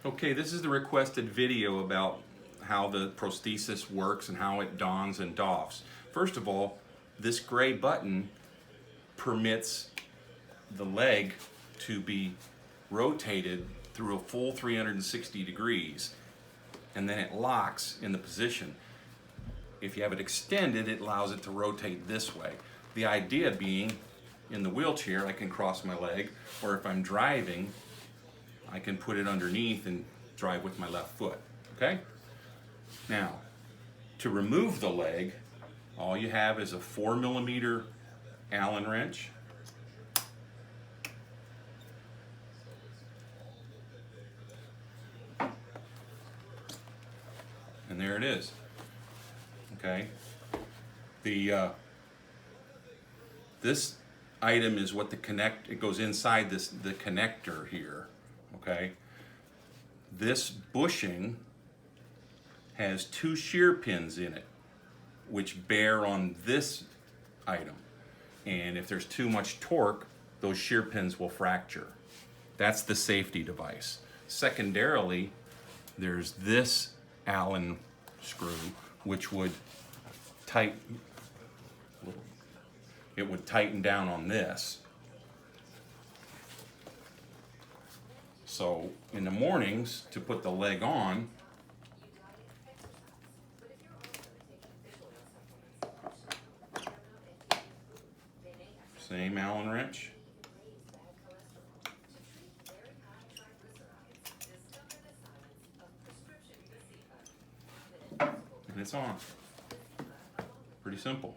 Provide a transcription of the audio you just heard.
Okay, this is the requested video about how the prosthesis works and how it dons and doffs. First of all, this gray button permits the leg to be rotated through a full 360 degrees, and then it locks in the position. If you have it extended, it allows it to rotate this way. The idea being, in the wheelchair, I can cross my leg, or if I'm driving, I can put it underneath and drive with my left foot, okay? Now, to remove the leg, all you have is a 4mm Allen wrench. And there it is, okay? This item is what it goes inside the connector here, okay? This bushing has 2 shear pins in it, which bear on this item. And if there's too much torque, those shear pins will fracture. That's the safety device. Secondarily, there's this Allen screw, which would tighten down on this. So in the mornings, to put the leg on, same Allen wrench, and it's on. Pretty simple.